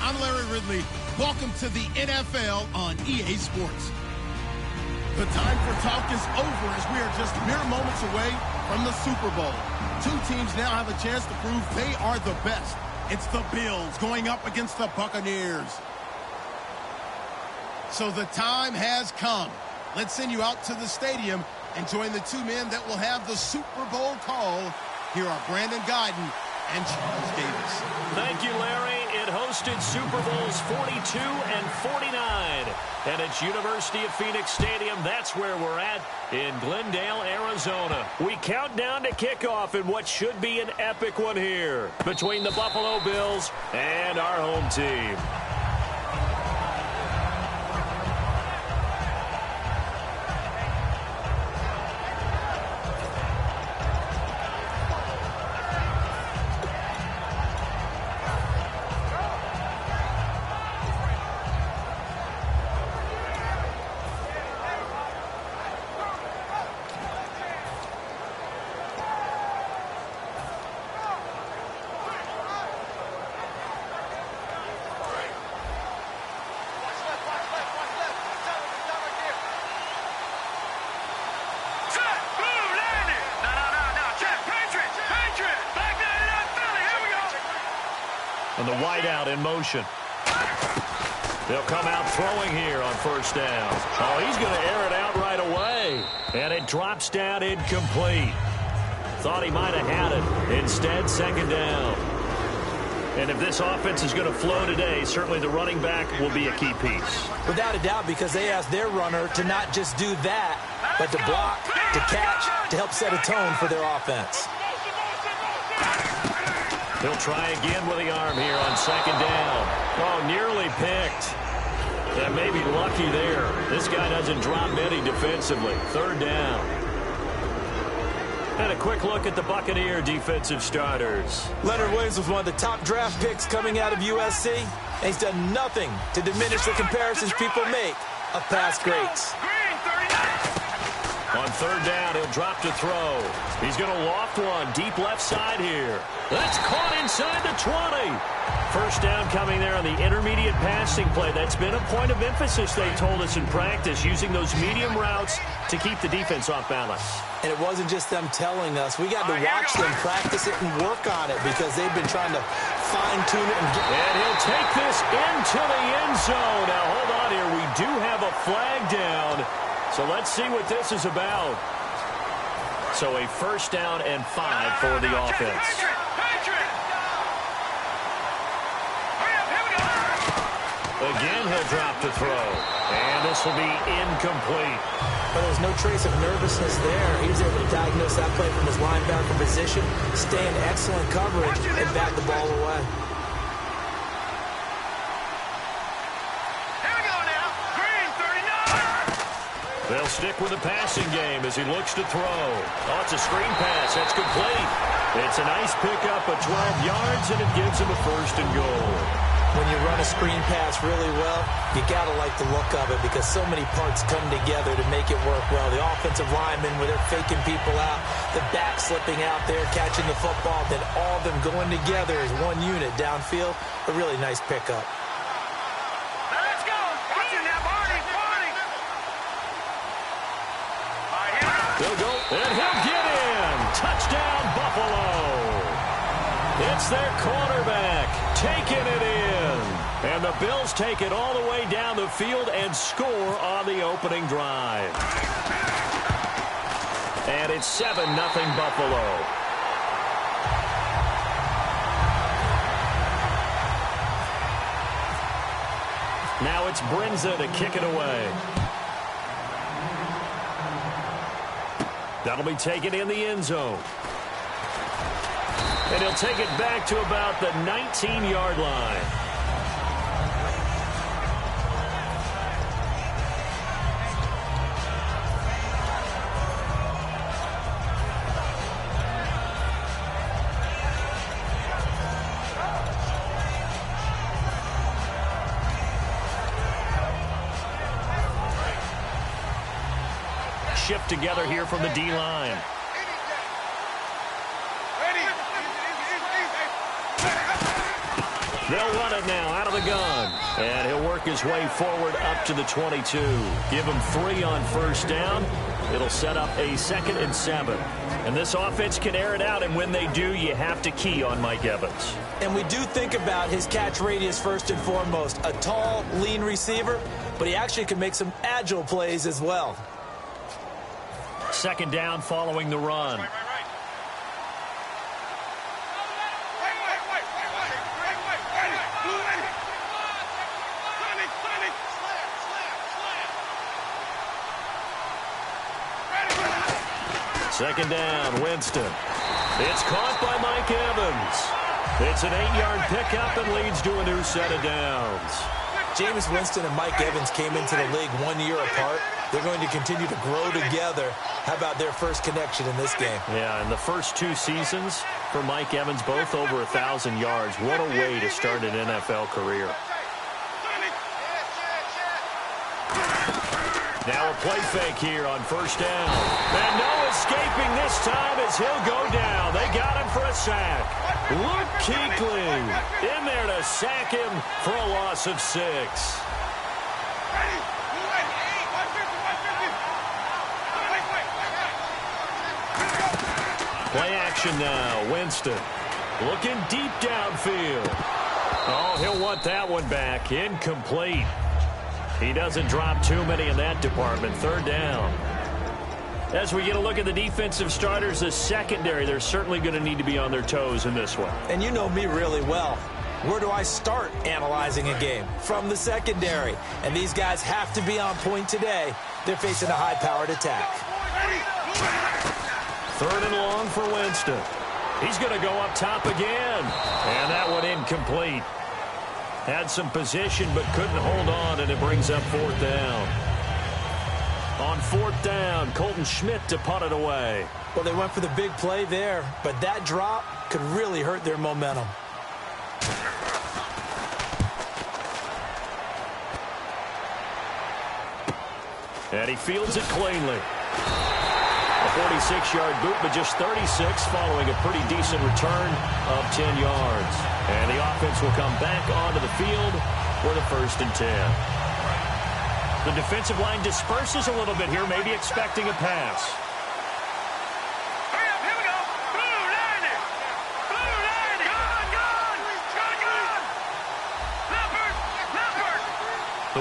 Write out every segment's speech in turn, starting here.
I'm Larry Ridley. Welcome to the NFL on EA Sports. The time for talk is over as we are just mere moments away from the Super Bowl. Two teams now have a chance to prove they are the best. It's the Bills going up against the Buccaneers. So the time has come. Let's send you out to the stadium and join the two men that will have the Super Bowl call. Here are Brandon Guyton and Charles Davis. Thank you, Larry. It hosted Super Bowls 42 and 49. And it's University of Phoenix Stadium. That's where we're at in Glendale, Arizona. We count down to kickoff in what should be an epic one here between the Buffalo Bills and our home team. And the wideout in motion. They'll come out throwing here on first down. Oh, he's going to air it out right away. And it drops down incomplete. Thought he might have had it. Instead, second down. And if this offense is going to flow today, certainly the running back will be a key piece. Without a doubt, because they asked their runner to not just do that, but to block, to catch, to help set a tone for their offense. He'll try again with the arm here on second down. Oh, nearly picked. Yeah, maybe lucky there. This guy doesn't drop many defensively. Third down. And a quick look at the Buccaneer defensive starters. Leonard Williams was one of the top draft picks coming out of USC, and he's done nothing to diminish the comparisons people make of past greats. On third down, he'll drop to throw. He's going to loft one deep left side here. That's caught inside the 20. First down coming there on the intermediate passing play. That's been a point of emphasis, they told us in practice, using those medium routes to keep the defense off balance. And it wasn't just them telling us. We got to watch them practice it and work on it because they've been trying to fine-tune it. And he'll take this into the end zone. Now, hold on here. We do have a flag down. So let's see what this is about. So a first down and 5 for the offense. Again, he'll drop to throw. And this will be incomplete. But there's no trace of nervousness there. He was able to diagnose that play from his linebacker position, stay in excellent coverage, and bat the ball away. They'll stick with the passing game as he looks to throw. Oh, it's a screen pass. That's complete. It's a nice pickup of 12 yards, and it gives him a first and goal. When you run a screen pass really well, you got to like the look of it because so many parts come together to make it work well. The offensive linemen, where they're faking people out, the back slipping out there, catching the football, then all of them going together as one unit downfield. A really nice pickup. They'll go, and he'll get in. Touchdown, Buffalo. It's their quarterback taking it in. And the Bills take it all the way down the field and score on the opening drive. And it's 7-0 Buffalo. Now it's Brinza to kick it away. That'll be taken in the end zone. And he'll take it back to about the 19-yard line. Shift together here from the D-line. They'll run it now out of the gun. And he'll work his way forward up to the 22. Give him 3 on first down. It'll set up a 2nd and 7. And this offense can air it out, and when they do, you have to key on Mike Evans. And we do think about his catch radius first and foremost. A tall, lean receiver, but he actually can make some agile plays as well. 2nd down following the run. Second down, Winston. It's caught by Mike Evans. It's an 8-yard pickup and leads to a new set of downs. Jameis Winston and Mike Evans came into the league 1 year apart. They're going to continue to grow together. How about their first connection in this game? Yeah, in the first 2 seasons for Mike Evans, both over 1,000 yards. What a way to start an NFL career. Now a play fake here on first down. And no escaping this time as he'll go down. They got him for a sack. Luke Kuechly in there to sack him for a loss of 6. Play action now. Winston looking deep downfield. Oh, he'll want that one back. Incomplete. He doesn't drop too many in that department. 3rd down. As we get a look at the defensive starters, the secondary, they're certainly going to need to be on their toes in this one. And you know me really well. Where do I start analyzing a game? From the secondary. And these guys have to be on point today. They're facing a high-powered attack. 3rd and long for Winston. He's going to go up top again. And that one incomplete. Had some position but couldn't hold on, and it brings up 4th down. On 4th down, Colton Schmidt to punt it away. Well, they went for the big play there, but that drop could really hurt their momentum. And he fields it cleanly. A 46-yard boot, but just 36 following a pretty decent return of 10 yards. And the offense will come back onto the field for the 1st and 10. The defensive line disperses a little bit here, maybe expecting a pass. Here we go. Blue line it. Blue line it. Go.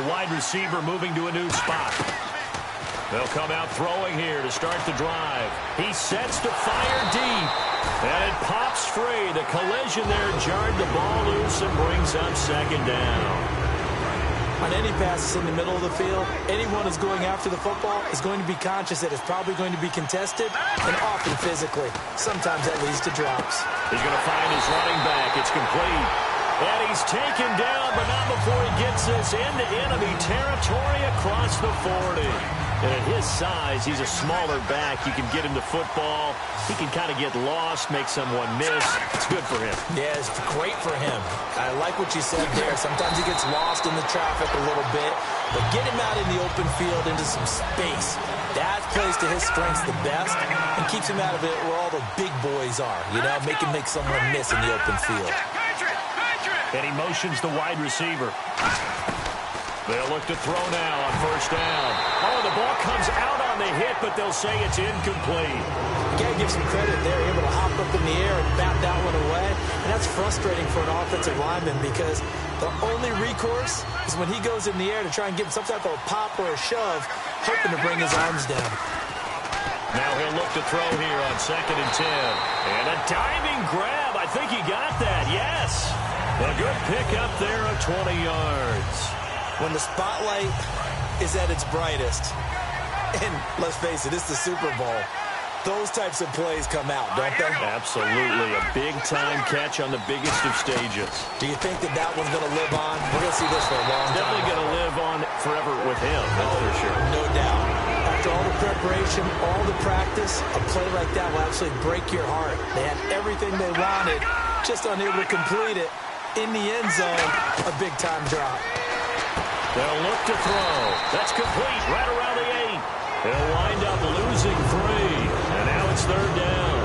The wide receiver moving to a new spot. They'll come out throwing here to start the drive. He sets to fire deep. And it pops free. The collision there jarred the ball loose and brings up 2nd down. On any passes in the middle of the field, anyone who's going after the football is going to be conscious that it's probably going to be contested and often physically. Sometimes that leads to drops. He's going to find his running back. It's complete. And he's taken down, but not before he gets this into enemy territory across the 40. And at his size, he's a smaller back. You can get him the football. He can kind of get lost, make someone miss. It's good for him. Yeah, it's great for him. I like what you said there. Sometimes he gets lost in the traffic a little bit, but get him out in the open field into some space. That plays to his strengths the best and keeps him out of it where all the big boys are, you know, make someone miss in the open field. And he motions the wide receiver. They'll look to throw now on first down. Oh, the ball comes out on the hit, but they'll say it's incomplete. You got to give some credit there, able to hop up in the air and bat that one away. And that's frustrating for an offensive lineman because the only recourse is when he goes in the air to try and get some type of a pop or a shove, hoping to bring his arms down. Now he'll look to throw here on 2nd and 10. And a diving grab. I think he got that. Yes. A good pick up there of 20 yards. When the spotlight is at its brightest, and let's face it, it's the Super Bowl, those types of plays come out, don't they? Absolutely. A big-time catch on the biggest of stages. Do you think that one's going to live on? We're going to see this for a long time. Definitely going to live on forever with him, that's for sure. No doubt. After all the preparation, all the practice, a play like that will actually break your heart. They had everything they wanted, just unable to complete it. In the end zone, a big-time drop. They'll look to throw. That's complete right around the 8. They'll wind up losing 3. And now it's 3rd down.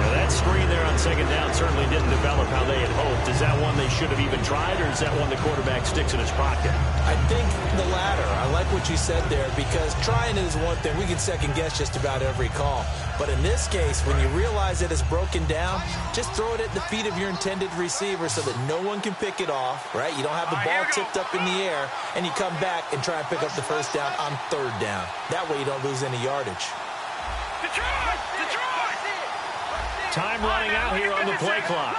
Now that screen there on 2nd down certainly didn't develop how they had hoped. Is that one they should have even tried, or is that one the quarterback sticks in his pocket? I think the latter. I like what you said there, because trying it is one thing. We can second-guess just about every call. But in this case, when you realize that it's broken down, just throw it at the feet of your intended receiver so that no one can pick it off, right? You don't have the ball tipped up in the air, and you come back and try and pick up the 1st down on 3rd down. That way you don't lose any yardage. Detroit! Time running out here on the play clock.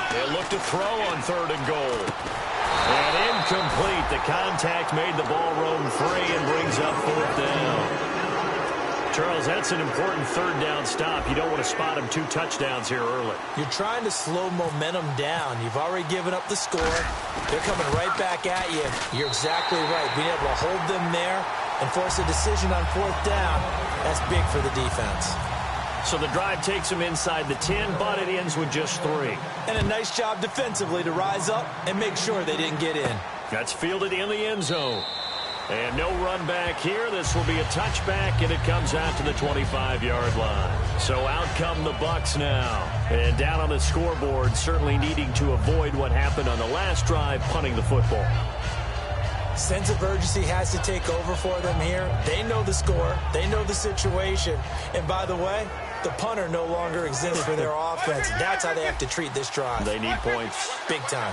They'll look to throw on 3rd and goal. And incomplete. The contact made the ball roam free and brings up 4th down. Charles, that's an important 3rd down stop. You don't want to spot him 2 touchdowns here early. You're trying to slow momentum down. You've already given up the score. They're coming right back at you. You're exactly right. Being able to hold them there and force a decision on 4th down, that's big for the defense. So the drive takes them inside the 10, but it ends with just 3. And a nice job defensively to rise up and make sure they didn't get in. That's fielded in the end zone. And no run back here. This will be a touchback, and it comes out to the 25-yard line. So out come the Bucs now. And down on the scoreboard, certainly needing to avoid what happened on the last drive, punting the football. Sense of urgency has to take over for them here. They know the score. They know the situation. And by the way, the punter no longer exists for their offense. That's how they have to treat this drive. They need points. Big time.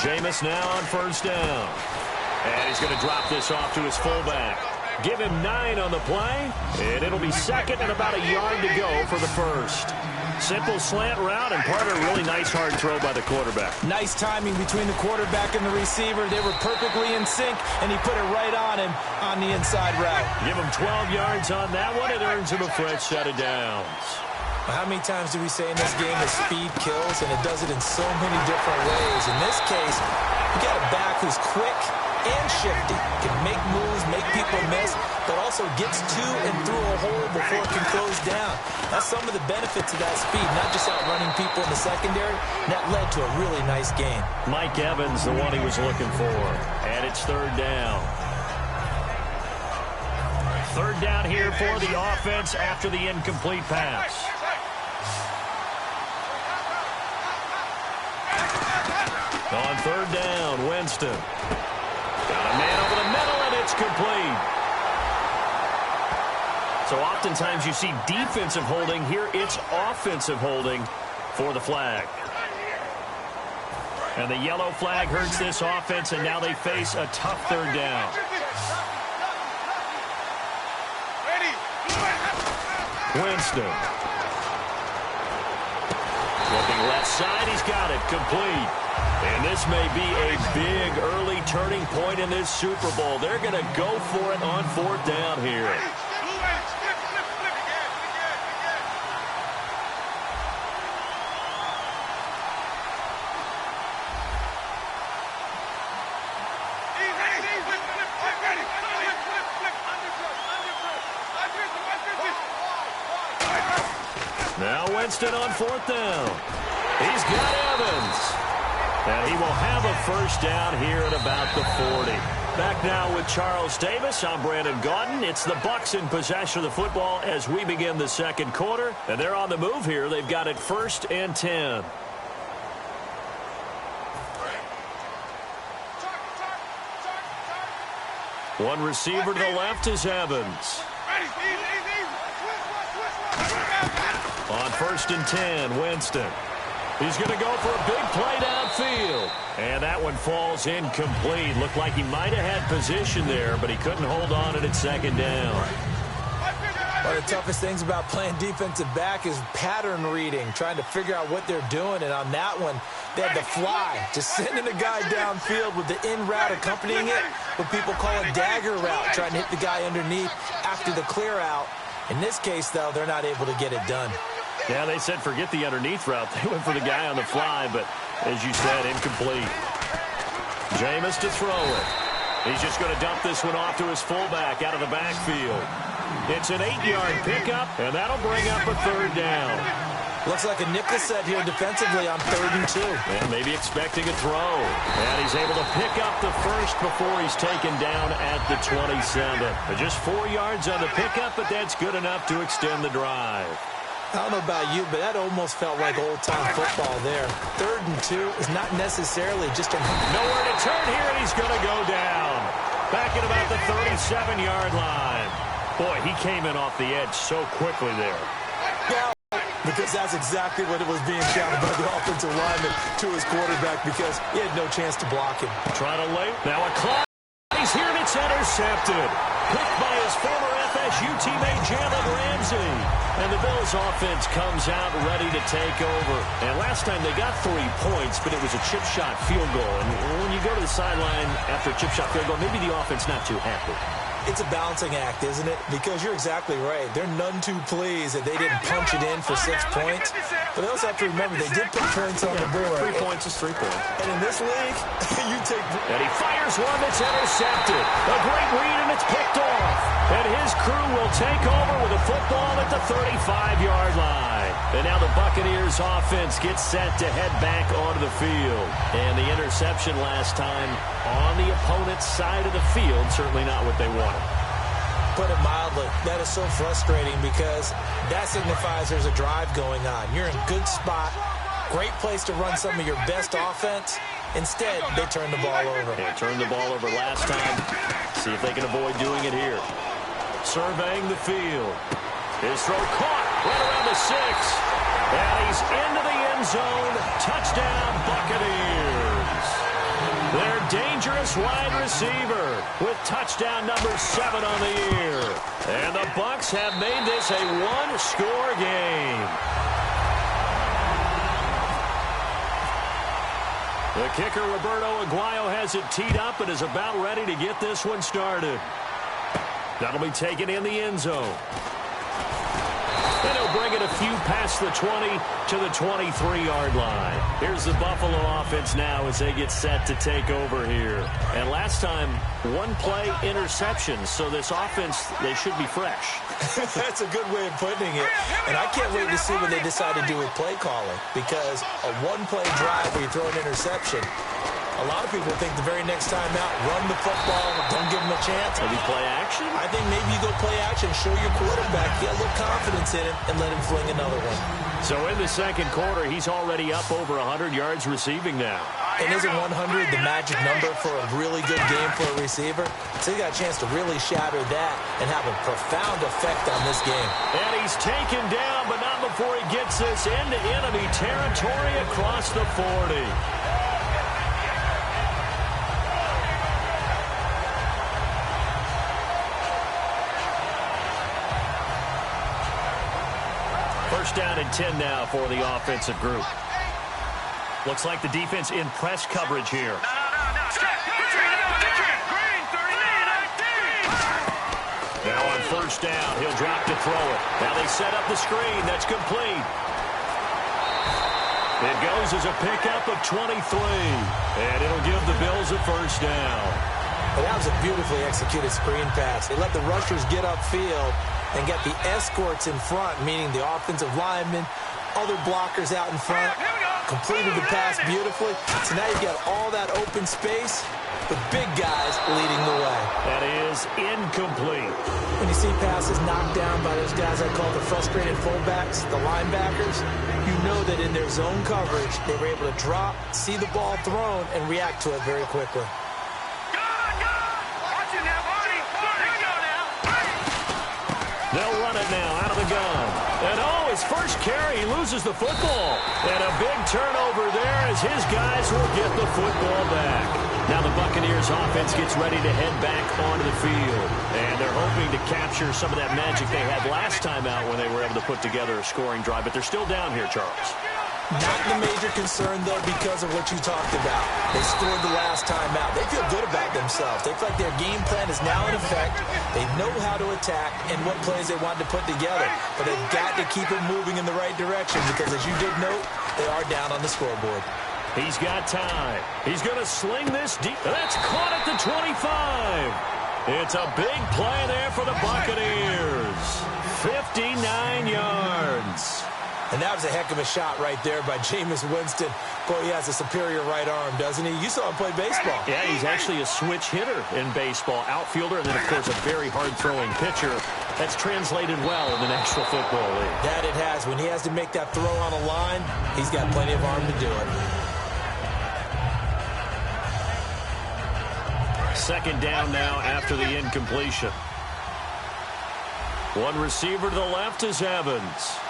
Jameis now on 1st down. And he's going to drop this off to his fullback. Give him 9 on the play, and it'll be 2nd and about a yard to go for the 1st. Simple slant route, and part of a really nice hard throw by the quarterback. Nice timing between the quarterback and the receiver. They were perfectly in sync, and he put it right on him on the inside route. Give him 12 yards on that one. It earns him a fresh set of downs. How many times do we say in this game that speed kills, and it does it in so many different ways? In this case, you got a back who's quick and shifty, can make moves, make people miss, but also gets to and through a hole before it can close down. That's some of the benefits of that speed, not just outrunning people in the secondary. And that led to a really nice game. Mike Evans, the one he was looking for, and it's 3rd down. 3rd down here for the offense after the incomplete pass. On 3rd down, Winston. Got a man over the middle, and it's complete. So oftentimes you see defensive holding. Here it's offensive holding for the flag. And the yellow flag hurts this offense, and now they face a tough 3rd down. Winston. Looking left side, he's got it, complete. And this may be a big early turning point in this Super Bowl. They're going to go for it on 4th down here. Now Winston on 4th down. He's got Evans. And he will have a 1st down here at about the 40. Back now with Charles Davis. I'm Brandon Gaudin. It's the Bucs in possession of the football as we begin the 2nd quarter. And they're on the move here. They've got it 1st and 10. One receiver to the left is Evans. On 1st and 10, Winston. He's going to go for a big play downfield. And that one falls incomplete. Looked like he might have had position there, but he couldn't hold on at second down. One of the toughest things about playing defensive back is pattern reading, trying to figure out what they're doing. And on that one, they had the fly, just sending a guy downfield with the in route accompanying it, what people call a dagger route, trying to hit the guy underneath after the clear out. In this case, though, they're not able to get it done. Yeah, they said forget the underneath route. They went for the guy on the fly, but as you said, incomplete. Jameis to throw it. He's just going to dump this one off to his fullback out of the backfield. It's an 8-yard pickup, and that'll bring up a third down. Looks like a nickel set here defensively on 3rd and 2. And maybe expecting a throw. And he's able to pick up the first before he's taken down at the 27. Just 4 yards on the pickup, but that's good enough to extend the drive. I don't know about you, but that almost felt like old-time football there. 3rd and 2 is not necessarily just a... Nowhere to turn here, and he's going to go down. Back at about the 37-yard line. Boy, he came in off the edge so quickly there. Yeah, because that's exactly what it was being shouted by the offensive lineman to his quarterback because he had no chance to block him. Trying to late. Now a clock. He's here, and it's intercepted. Picked by his former FSU teammate Jalen Ramsey. And the Bills offense comes out ready to take over. And last time they got 3 points, but it was a chip shot field goal. And when you go to the sideline after a chip shot field goal, maybe the offense not too happy. It's a balancing act, isn't it? Because you're exactly right. They're none too pleased that they didn't punch it in for 6 points. But they also have to remember they did put points on the board. 3 points is 3 points. And in this league, you take... And he fires one that's intercepted. A great read, and it's picked off. And his crew will take over with a football at the 35-yard line. And now the Buccaneers offense gets set to head back onto the field. And the interception last time on the opponent's side of the field, certainly not what they wanted. Put it mildly, that is so frustrating because that signifies there's a drive going on. You're in a good spot, great place to run some of your best offense. Instead, they turn the ball over. They turned the ball over last time. See if they can avoid doing it here. Surveying the field. His throw caught right around the 6. And he's into the end zone. Touchdown, Buccaneers. Their dangerous wide receiver with touchdown number 7 on the year. And the Bucs have made this a one-score game. The kicker, Roberto Aguayo, has it teed up and is about ready to get this one started. That'll be taken in the end zone. And he'll bring it a few past the 20 to the 23-yard line. Here's the Buffalo offense now as they get set to take over here. And last time, 1-play interception, so this offense, they should be fresh. That's a good way of putting it. And I can't wait to see what they decide to do with play calling because a 1-play drive where you throw an interception, a lot of people think the very next time out, run the football, don't give him a chance. Maybe play action? I think maybe you go play action, show your quarterback, get a little confidence in him, and let him fling another one. So in the second quarter, he's already up over 100 yards receiving now. And isn't 100 the magic number for a really good game for a receiver? So he got a chance to really shatter that and have a profound effect on this game. And he's taken down, but not before he gets this into enemy territory across the 40. First down and 10 now for the offensive group. Looks like the defense in press coverage here. Now on first down, he'll drop to throw it. Now they set up the screen. That's complete. It goes as a pickup of 23. And it'll give the Bills a first down. Well, that was a beautifully executed screen pass. They let the rushers get upfield and get the escorts in front, meaning the offensive linemen, other blockers out in front, completed the pass beautifully. So now you've got all that open space, the big guys leading the way. That is incomplete. When you see passes knocked down by those guys I call the frustrated fullbacks, the linebackers, you know that in their zone coverage, they were able to drop, see the ball thrown, and react to it very quickly. They'll run run it now out of the gun. And, his first carry, he loses the football. And a big turnover there as his guys will get the football back. Now the Buccaneers offense gets ready to head back onto the field. And they're hoping to capture some of that magic they had last time out when they were able to put together a scoring drive. But they're still down here, Charles. Not the major concern, though, because of what you talked about. They scored the last time out. They feel good about themselves. They feel like their game plan is now in effect. They know how to attack and what plays they want to put together. But they've got to keep it moving in the right direction because, as you did note, they are down on the scoreboard. He's got time. He's going to sling this deep. That's caught at the 25. It's a big play there for the Buccaneers. 59 yards. And that was a heck of a shot right there by Jameis Winston. Boy, he has a superior right arm, doesn't he? You saw him play baseball. Yeah, he's actually a switch hitter in baseball. Outfielder, and then, of course, a very hard-throwing pitcher. That's translated well in the National Football League. That it has. When he has to make that throw on a line, he's got plenty of arm to do it. Second down now after the incompletion. One receiver to the left is Evans.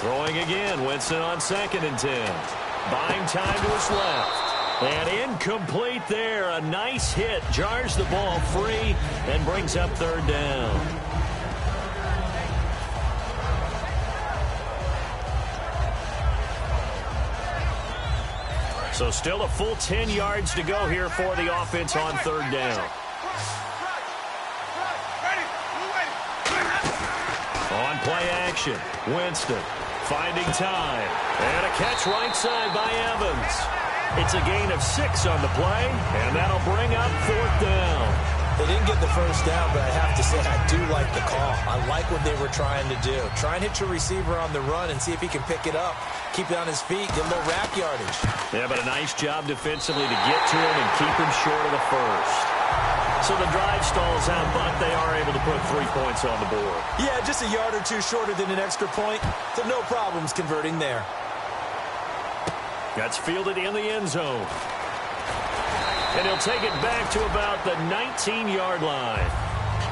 Throwing again, Winston on 2nd and 10. Buying time to his left. And incomplete there. A nice hit. Jars the ball free and brings up 3rd down. So still a full 10 yards to go here for the offense on 3rd down. On play action, Winston finding time. And a catch right side by Evans. It's a gain of 6 on the play, and that'll bring up 4th down. They didn't get the first down, but I have to say I do like the call. I like what they were trying to do. Try and hit your receiver on the run and see if he can pick it up. Keep it on his feet, get a little rack yardage. Yeah, but a nice job defensively to get to him and keep him short of the first. So the drive stalls out, but they are able to put 3 points on the board. Yeah, just a yard or two shorter than an extra point, so no problems converting there. That's fielded in the end zone. And he'll take it back to about the 19-yard line.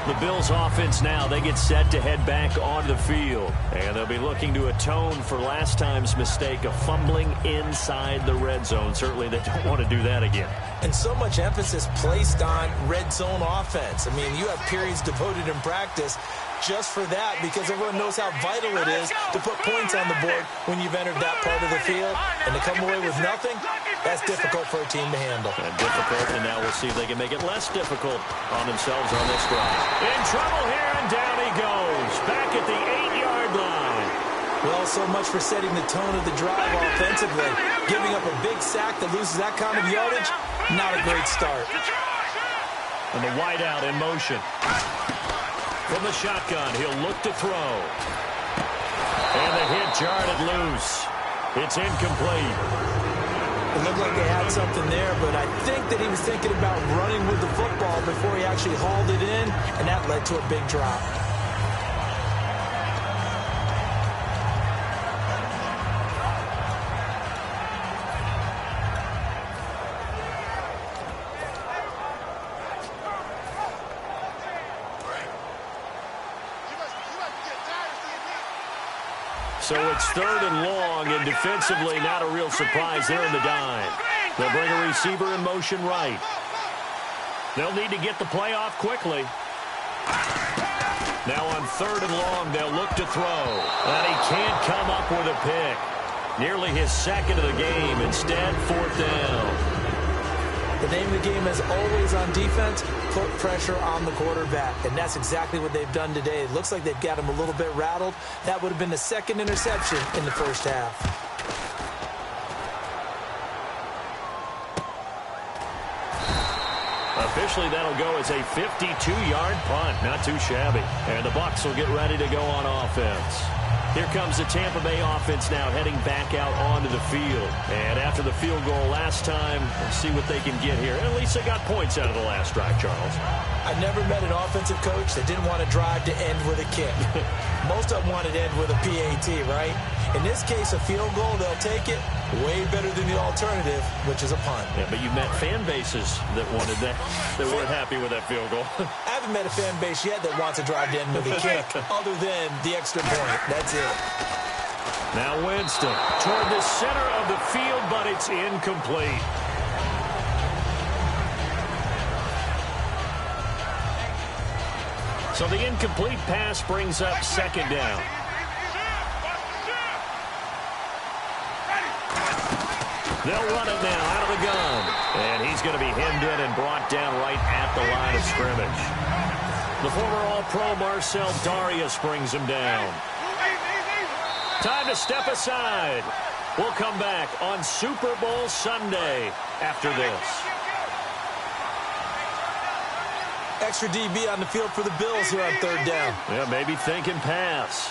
The Bills offense now, they get set to head back onto the field. And they'll be looking to atone for last time's mistake of fumbling inside the red zone. Certainly they don't want to do that again. And so much emphasis placed on red zone offense. I mean, you have periods devoted in practice just for that because everyone knows how vital it is to put points on the board when you've entered that part of the field. And to come away with nothing, that's difficult for a team to handle. And difficult, and now we'll see if they can make it less difficult on themselves on this drive. In trouble here, and down he goes. Back at the 8-yard line. Well, so much for setting the tone of the drive offensively. Giving up a big sack that loses that kind of yardage, not a great start. And the wideout in motion. From the shotgun, he'll look to throw. And the hit jarred it loose. It's incomplete. It looked like they had something there, but I think that he was thinking about running with the football before he actually hauled it in, and that led to a big drop. So it's 3rd and long, and defensively not a real surprise there in the dime. They'll bring a receiver in motion right. They'll need to get the play off quickly. Now on 3rd and long, they'll look to throw. And he can't come up with a pick. Nearly his 2nd of the game. Instead, 4th down. The name of the game is always on defense, put pressure on the quarterback. And that's exactly what they've done today. It looks like they've got him a little bit rattled. That would have been the 2nd interception in the first half. Officially, that'll go as a 52-yard punt. Not too shabby. And the Bucs will get ready to go on offense. Here comes the Tampa Bay offense now heading back out onto the field. And after the field goal last time, let's see what they can get here. And at least they got points out of the last drive, Charles. I never met an offensive coach that didn't want to drive to end with a kick. Most of them wanted to end with a PAT, right? In this case, a field goal, they'll take it. Way better than the alternative, which is a punt. Yeah, but you met fan bases that wanted that, that weren't happy with that field goal. I haven't met a fan base yet that wants to drive in with a kick other than the extra point. That's it. Now Winston toward the center of the field, but it's incomplete. So the incomplete pass brings up second down. They'll run it now out of the gun. And he's going to be hemmed in and brought down right at the line of scrimmage. The former All-Pro Marcel Darius brings him down. Time to step aside. We'll come back on Super Bowl Sunday after this. Extra DB on the field for the Bills here on third down. Yeah, maybe thinking pass.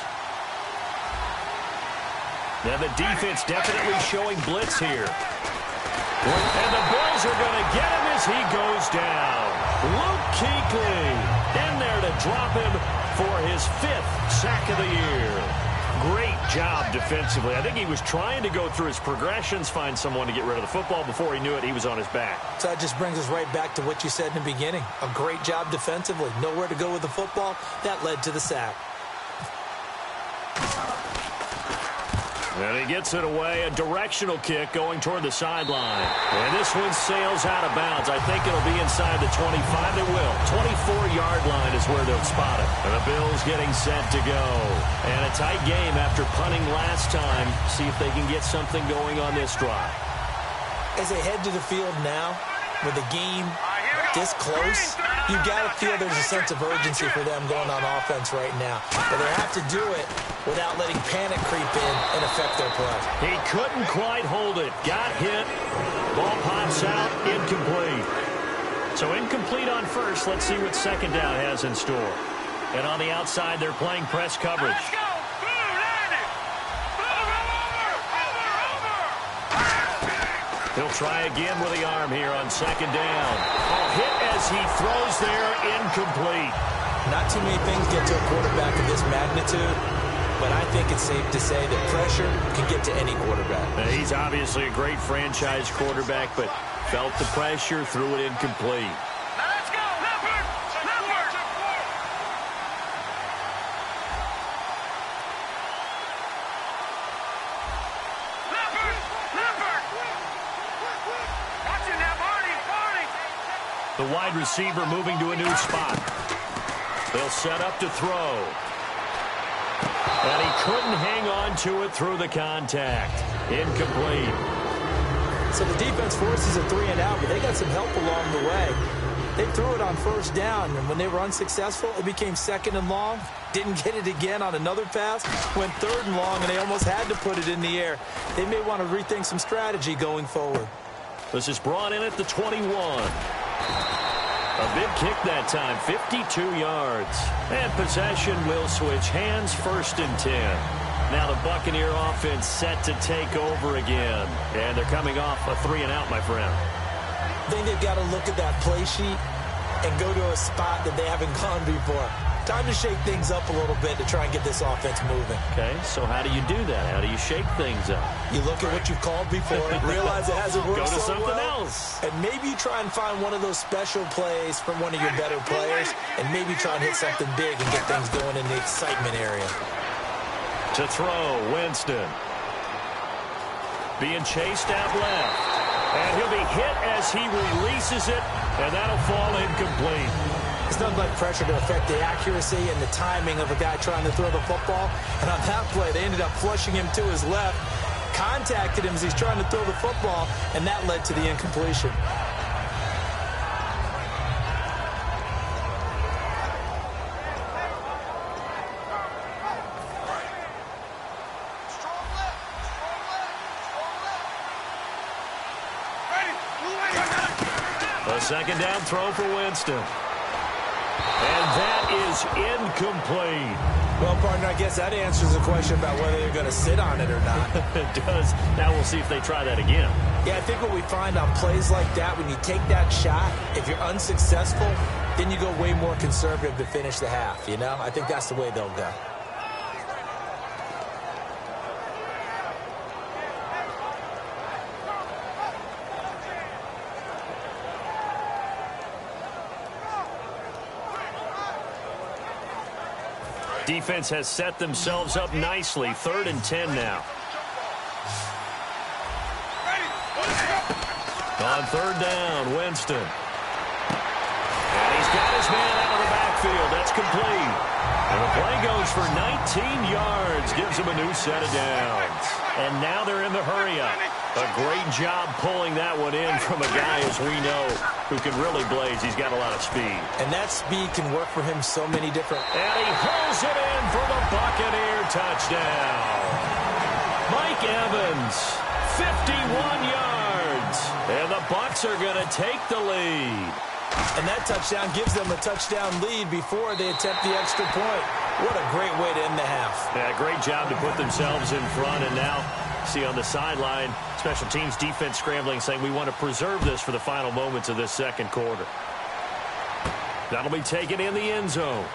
Now the defense definitely showing blitz here. And the Bills are going to get him as he goes down. Luke Kuechly in there to drop him for his 5th sack of the year. Great job defensively. I think he was trying to go through his progressions, find someone to get rid of the football. Before he knew it, he was on his back. So that just brings us right back to what you said in the beginning. A great job defensively. Nowhere to go with the football. That led to the sack. And he gets it away. A directional kick going toward the sideline. And this one sails out of bounds. I think it'll be inside the 25. It will. 24-yard line is where they'll spot it. And the Bills getting set to go. And a tight game after punting last time. See if they can get something going on this drive. As they head to the field now, with the game this close, you got to feel there's a sense of urgency for them going on offense right now. But they have to do it without letting panic creep in and affect their play. He couldn't quite hold it. Got hit. Ball pops out. Incomplete. So incomplete on first. Let's see what second down has in store. And on the outside, they're playing press coverage. Let's go! He'll try again with the arm here on second down. Hit as he throws there, incomplete. Not too many things get to a quarterback of this magnitude, but I think it's safe to say that pressure can get to any quarterback. He's obviously a great franchise quarterback, but felt the pressure, threw it incomplete. Let's go! Leopard! Leopard! Leopard! Leopard! Watching that, Marty! Marty! The wide receiver moving to a new spot. They'll set up to throw. And he couldn't hang on to it through the contact. Incomplete. So the defense forces a 3 and out, but they got some help along the way. They threw it on first down, and when they were unsuccessful, it became second and long. Didn't get it again on another pass. Went third and long, and they almost had to put it in the air. They may want to rethink some strategy going forward. This is brought in at the 21. A big kick that time, 52 yards. And possession will switch hands, 1st and 10. Now the Buccaneer offense set to take over again. And they're coming off a 3 and out, my friend. I think they've got to look at that play sheet and go to a spot that they haven't gone before. Time to shake things up a little bit to try and get this offense moving. Okay, so how do you do that? How do you shake things up? You look at what you've called before, realize it hasn't worked Go to so something well, else. and maybe you try and find one of those special plays from one of your better players, and maybe try and hit something big and get things going in the excitement area. To throw, Winston. Being chased out left. And he'll be hit as he releases it, and that'll fall incomplete. It's nothing like pressure to affect the accuracy and the timing of a guy trying to throw the football. And on that play, they ended up flushing him to his left, contacted him as he's trying to throw the football, and that led to the incompletion. A second down throw for Winston. And that is incomplete. Well, partner, I guess that answers the question about whether they're going to sit on it or not. It does. Now we'll see if they try that again. Yeah, I think what we find on plays like that, when you take that shot, if you're unsuccessful, then you go way more conservative to finish the half, you know? I think that's the way they'll go. Defense has set themselves up nicely. 3rd and 10 now. On 3rd down, Winston. And he's got his man out of the backfield. That's complete. And the play goes for 19 yards. Gives him a new set of downs. And now they're in the hurry-up. A great job pulling that one in from a guy, as we know, who can really blaze. He's got a lot of speed. And that speed can work for him so many different... And he hauls it in for the Buccaneer touchdown. Mike Evans, 51 yards. And the Bucs are going to take the lead. And that touchdown gives them a touchdown lead before they attempt the extra point. What a great way to end the half. Yeah, great job to put themselves in front. And now, see on the sideline, special teams defense scrambling, saying we want to preserve this for the final moments of this second quarter. That'll be taken in the end zone.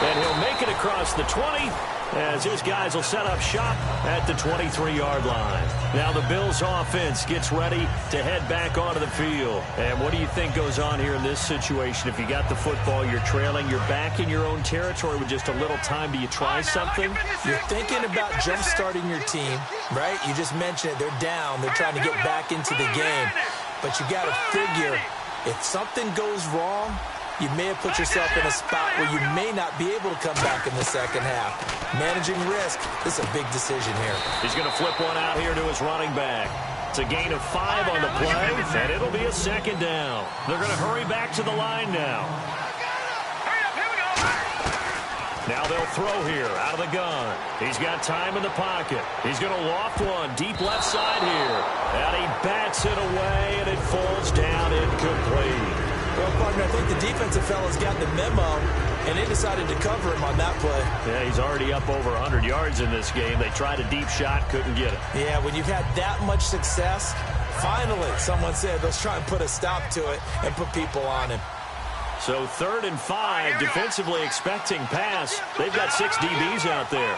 And he'll make it across the 20 as his guys will set up shop at the 23-yard line. Now the Bills offense gets ready to head back onto the field. And what do you think goes on here in this situation? If you got the football, you're trailing, you're back in your own territory with just a little time. Do you try something? You're thinking about jump-starting your team, right? You just mentioned it. They're down. They're trying to get back into the game. But you got to figure, if something goes wrong, you may have put yourself in a spot where you may not be able to come back in the second half. Managing risk, this is a big decision here. He's going to flip one out here to his running back. It's a gain of 5 on the play, and it'll be a 2nd down. They're going to hurry back to the line now. Now they'll throw here out of the gun. He's got time in the pocket. He's going to loft one deep left side here. And he bats it away, and it falls down incomplete. Well, partner, I think the defensive fellas got the memo, and they decided to cover him on that play. Yeah, he's already up over 100 yards in this game. They tried a deep shot, couldn't get it. Yeah, when you've had that much success, finally, someone said, let's try and put a stop to it and put people on him. So 3rd and 5, defensively expecting pass. They've got 6 DBs out there.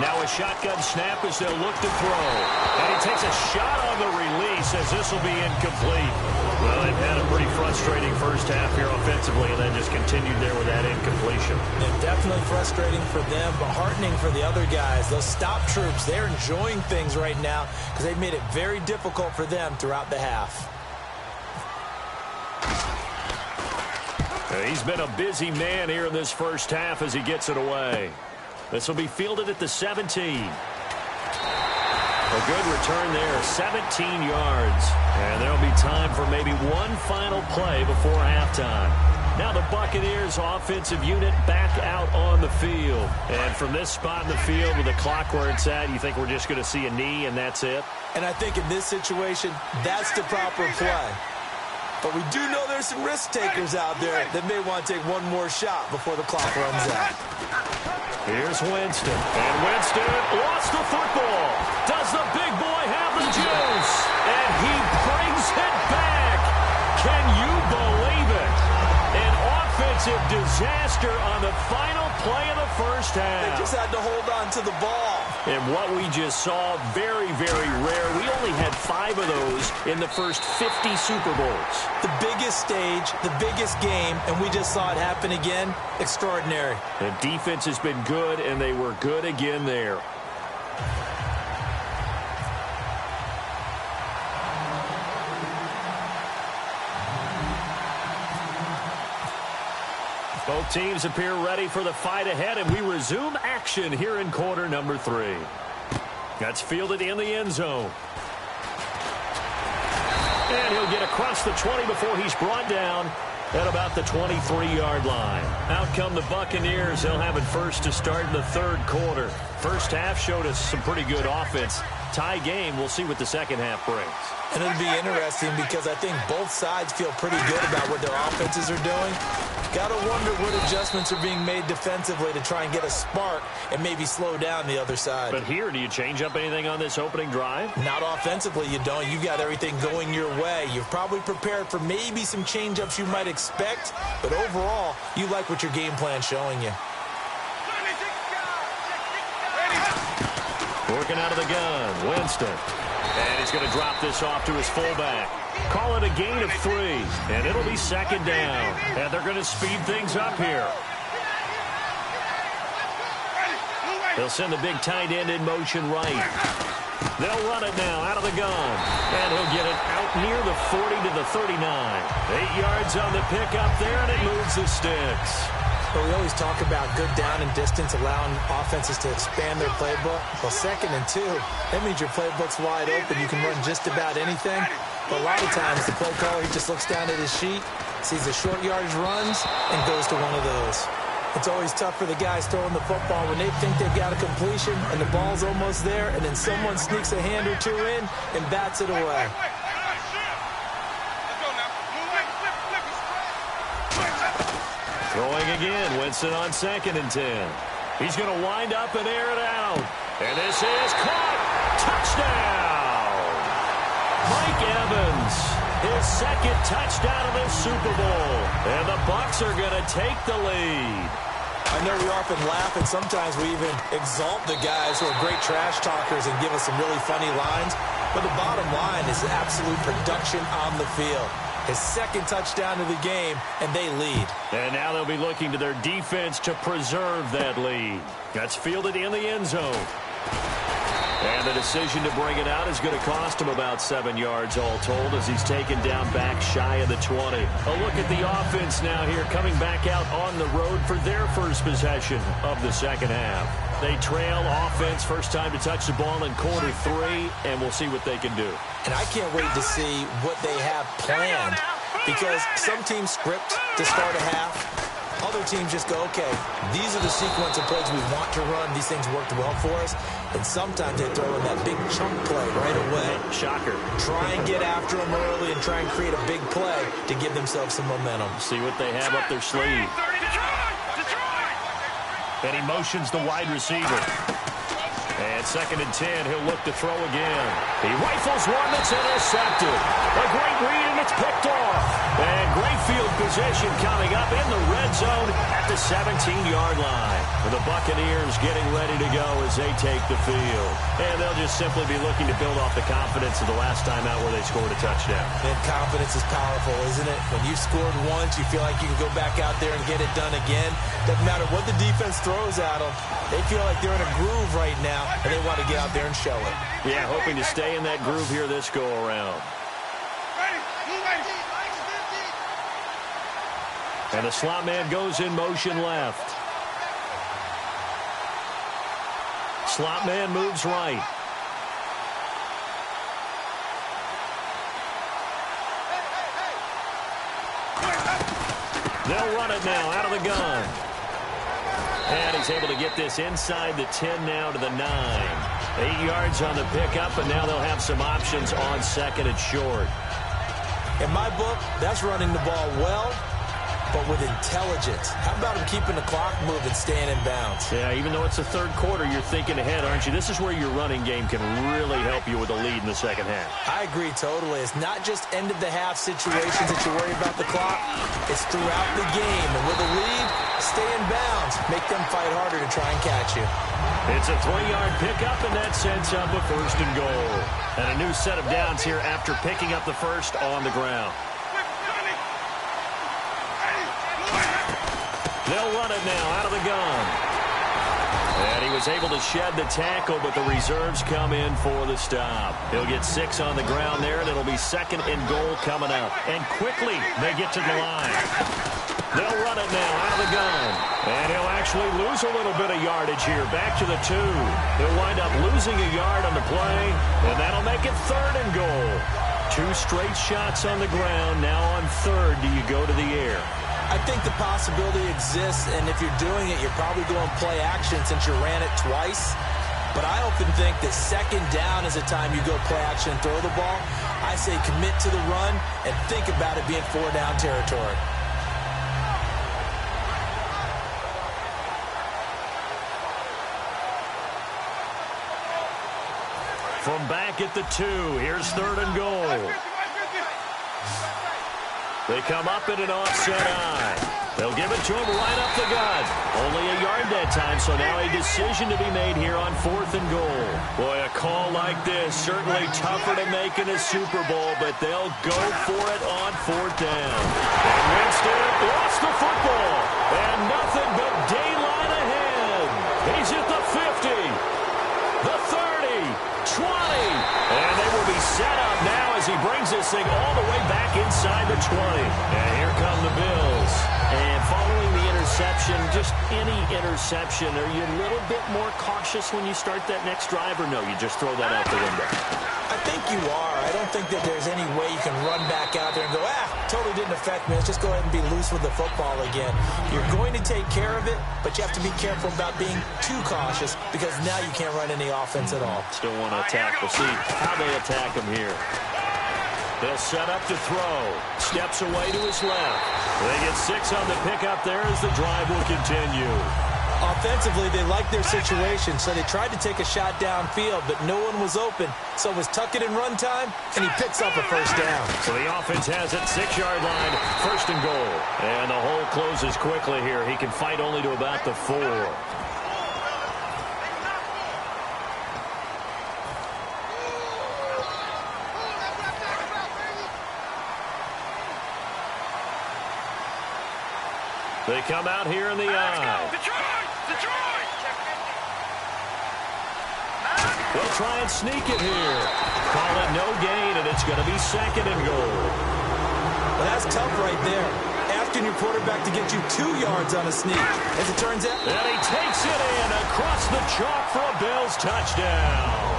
Now a shotgun snap as they'll look to throw. And he takes a shot on the release as this will be incomplete. Well, they've had a pretty frustrating first half here offensively and then just continued there with that incompletion. Yeah, definitely frustrating for them, but heartening for the other guys. Those stop troops, they're enjoying things right now because they've made it very difficult for them throughout the half. He's been a busy man here in this first half as he gets it away. This will be fielded at the 17. A good return there, 17 yards. And there'll be time for maybe one final play before halftime. Now the Buccaneers offensive unit back out on the field. And from this spot in the field with the clock where it's at, you think we're just going to see a knee and that's it? And I think in this situation, that's the proper play. But we do know there's some risk takers out there that may want to take one more shot before the clock runs out. Here's Winston. And Winston lost the football. Does the big boy have the juice? And he brings it back. Can you believe it? An offensive disaster on the final play of the first half. They just had to hold on to the ball. And what we just saw, very, very rare. We only had 5 of those in the first 50 Super Bowls. The biggest stage, the biggest game, and we just saw it happen again. Extraordinary. The defense has been good, and they were good again there. Both teams appear ready for the fight ahead, and we resume action here in quarter number 3. That's fielded in the end zone. And he'll get across the 20 before he's brought down at about the 23-yard line. Out come the Buccaneers. They'll have it first to start in the third quarter. First half showed us some pretty good offense. Tie game. We'll see what the second half brings. And it'll be interesting because I think both sides feel pretty good about what their offenses are doing. Got to wonder what adjustments are being made defensively to try and get a spark and maybe slow down the other side. But here, do you change up anything on this opening drive? Not offensively, you don't. You got everything going your way. You've probably prepared for maybe some change-ups you might expect, but overall, you like what your game plan's showing you. Working out of the gun, Winston. And he's going to drop this off to his fullback. Call it a gain of 3, and it'll be second down. And they're going to speed things up here. They'll send the big tight end in motion right. They'll run it now out of the gun. And he'll get it out near the 40 to the 39. 8 yards on the pickup there, and it moves the sticks. But we always talk about good down and distance, allowing offenses to expand their playbook. Well, 2nd and 2, that means your playbook's wide open. You can run just about anything. But a lot of times, the play caller, he just looks down at his sheet, sees the short yardage runs, and goes to one of those. It's always tough for the guys throwing the football when they think they've got a completion and the ball's almost there, and then someone sneaks a hand or two in and bats it away. Throwing again, Winston on 2nd and 10. He's going to wind up and air it out. And this is caught. Touchdown! Mike Evans, his 2nd touchdown of the Super Bowl. And the Bucs are going to take the lead. I know we often laugh, and sometimes we even exalt the guys who are great trash talkers and give us some really funny lines. But the bottom line is absolute production on the field. His 2nd touchdown of the game, and they lead. And now they'll be looking to their defense to preserve that lead. That's fielded in the end zone. And the decision to bring it out is going to cost him about 7 yards all told as he's taken down back shy of the 20. A look at the offense now here coming back out on the road for their first possession of the second half. They trail offense, first time to touch the ball in quarter 3, and we'll see what they can do. And I can't wait to see what they have planned, because some teams script to start a half. Other teams just go, okay, these are the sequence of plays we want to run. These things worked well for us. And sometimes they throw in that big chunk play right away. Shocker. Try and get after them early and try and create a big play to give themselves some momentum. See what they have up their sleeve. And he motions the wide receiver. And 2nd and 10, he'll look to throw again. He rifles one that's intercepted. A great read, and it's picked off. And great field position coming up in the red zone at the 17-yard line. The Buccaneers getting ready to go as they take the field. And they'll just simply be looking to build off the confidence of the last time out where they scored a touchdown. And confidence is powerful, isn't it? When you've scored once, you feel like you can go back out there and get it done again. Doesn't matter what the defense throws at them. They feel like they're in a groove right now, and they want to get out there and show it. Yeah, hoping to stay in that groove here this go-around. And the slot man goes in motion left. Slot man moves right. They'll run it now out of the gun. And he's able to get this inside the 10 now to the 9. 8 yards on the pickup, and now they'll have some options on 2nd and short. In my book, that's running the ball well, but with intelligence. How about him keeping the clock moving, staying in bounds? Yeah, even though it's the 3rd quarter, you're thinking ahead, aren't you? This is where your running game can really help you with a lead in the second half. I agree totally. It's not just end-of-the-half situations that you worry about the clock. It's throughout the game. And with a lead, stay in bounds. Make them fight harder to try and catch you. It's a 3-yard pickup, and that sets up a 1st and goal. And a new set of downs here after picking up the first on the ground. They'll run it now out of the gun. And he was able to shed the tackle, but the reserves come in for the stop. He'll get 6 on the ground there, and it'll be 2nd and goal coming up. And quickly, they get to the line. They'll run it now out of the gun. And he'll actually lose a little bit of yardage here, back to the 2. He'll wind up losing a yard on the play, and that'll make it 3rd and goal. 2 straight shots on the ground. Now on 3rd, do you go to the air? I think the possibility exists, and if you're doing it, you're probably going play action since you ran it twice. But I often think that 2nd down is a time you go play action and throw the ball. I say commit to the run and think about it being 4-down territory. From back at the 2, here's 3rd and goal. They come up in an offset eye. They'll give it to him right up the gut. Only a yard that time, so now a decision to be made here on 4th and goal. Boy, a call like this, certainly tougher to make in a Super Bowl, but they'll go for it on 4th down. And Winston lost the football, and nothing but daylight ahead. He's at the 50, the 30, 20, and they will be set up now as he brings this thing all the way back inside the 20. And here come the Bills. And following the interception, just any interception, are you a little bit more cautious when you start that next drive, or no, you just throw that out the window? I think you are. I don't think that there's any way you can run back out there and go, totally didn't affect me. Let's just go ahead and be loose with the football again. You're going to take care of it, but you have to be careful about being too cautious because now you can't run any offense at all. Still want to attack. We'll see how they attack him here. They'll set up to throw. Steps away to his left. They get 6 on the pickup there as the drive will continue. Offensively, they like their situation, so they tried to take a shot downfield, but no one was open. So it was tuck it and run time, and he picks up a first down. So the offense has it, 6-yard line, 1st and goal. And the hole closes quickly here. He can fight only to about the 4. They come out here in the eye. Detroit! They'll try and sneak it here. Call it no gain, and it's going to be 2nd and goal. Well, that's tough right there. Asking your quarterback to get you 2 yards on a sneak. As it turns out. And he takes it in across the chalk for a Bills touchdown.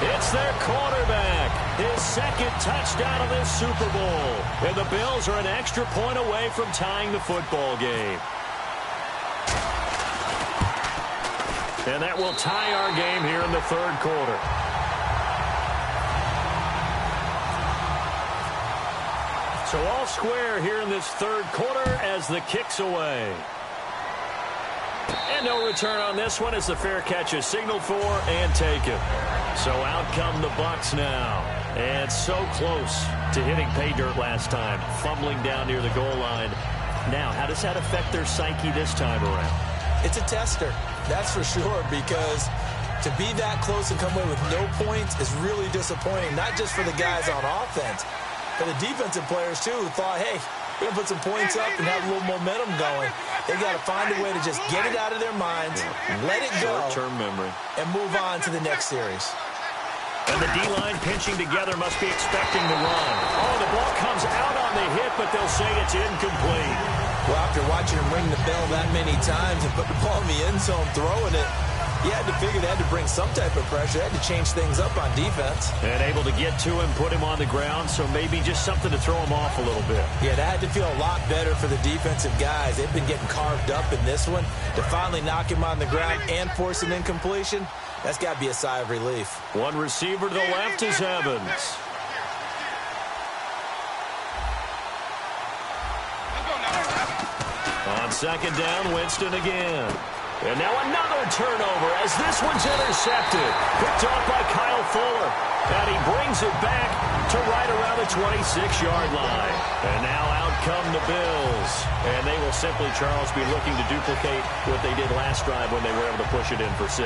It's their quarterback. His 2nd touchdown of this Super Bowl. And the Bills are an extra point away from tying the football game. And that will tie our game here in the 3rd quarter. So all square here in this 3rd quarter as the kick's away. And no return on this one as the fair catch is signaled for and taken. So out come the Bucs now. And so close to hitting pay dirt last time. Fumbling down near the goal line. Now, how does that affect their psyche this time around? It's a tester, that's for sure, because to be that close and come away with no points is really disappointing, not just for the guys on offense, but the defensive players, too, who thought, hey, we're going to put some points up and have a little momentum going. They got to find a way to just get it out of their minds, let it go, short-term memory, and move on to the next series. And the D-line pinching together must be expecting the run. Oh, the ball comes out on the hit, but they'll say it's incomplete. Well, after watching him ring the bell that many times and put the ball in the end zone throwing it, you had to figure they had to bring some type of pressure. They had to change things up on defense. And able to get to him, put him on the ground, so maybe just something to throw him off a little bit. Yeah, that had to feel a lot better for the defensive guys. They've been getting carved up in this one. To finally knock him on the ground and force an incompletion, that's got to be a sigh of relief. One receiver to the left is Evans. On 2nd down, Winston again. And now another turnover as this one's intercepted. Picked off by Kyle Fuller. And he brings it back to right around the 26-yard line. And now out come the Bills. And they will simply, Charles, be looking to duplicate what they did last drive when they were able to push it in for 6.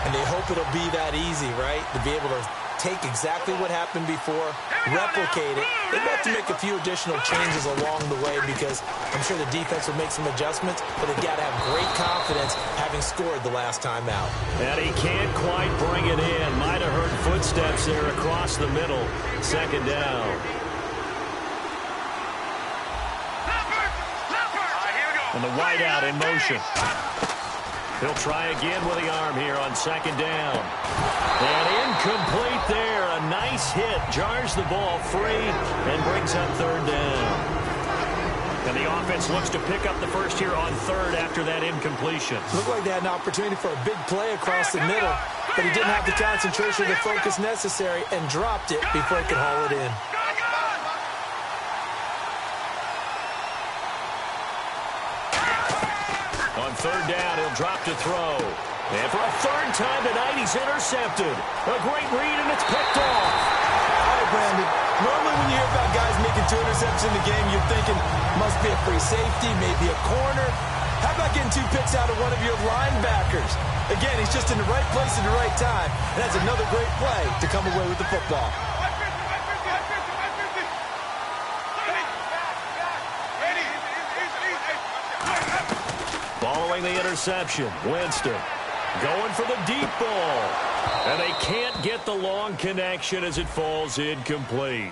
And they hope it'll be that easy, right? To be able to take exactly what happened before, replicate it. They'd have to make a few additional changes along the way because I'm sure the defense will make some adjustments, but they've got to have great confidence having scored the last time out. And he can't quite bring it in. Might have heard footsteps there across the middle. 2nd down. And the wideout in motion. He'll try again with the arm here on 2nd down. And incomplete there. A nice hit. Jars the ball free and brings up 3rd down. And the offense looks to pick up the first here on 3rd after that incompletion. Looked like they had an opportunity for a big play across the middle, but he didn't have the concentration or the focus necessary and dropped it before he could haul it in. On 3rd down, he'll drop to throw. And for a 3rd time tonight, he's intercepted. A great read, and it's picked off. I Brandon. Normally when you hear about guys making 2 interceptions in the game, you're thinking must be a free safety, maybe a corner. How about getting 2 picks out of one of your linebackers? Again, he's just in the right place at the right time, and that's another great play to come away with the football. Following the interception, Winston going for the deep ball. And they can't get the long connection as it falls incomplete.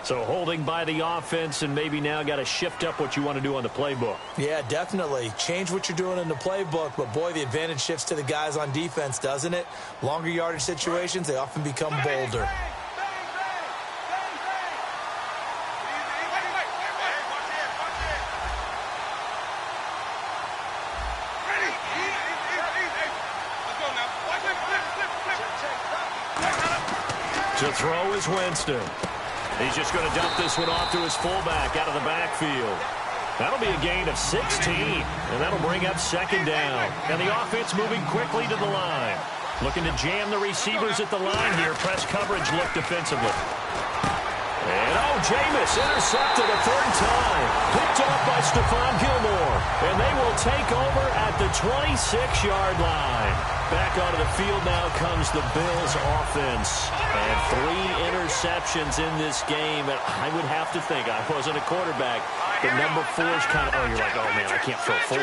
So holding by the offense, and maybe now got to shift up what you want to do on the playbook. Yeah, definitely. Change what you're doing in the playbook, but boy, the advantage shifts to the guys on defense, doesn't it? Longer yardage situations, they often become bolder. To throw is Winston. He's just going to dump this one off to his fullback out of the backfield. That'll be a gain of 16, and that'll bring up second down. And the offense moving quickly to the line. Looking to jam the receivers at the line here. Press coverage look defensively. And, Jameis intercepted a third time. Picked off by Stephon Gilmore. And they will take over at the 26-yard line. Back onto the field now comes the Bills offense. And 3 interceptions in this game. And I would have to think, I wasn't a quarterback, but number 4 is kind of, you're like, oh, man, I can't throw 4.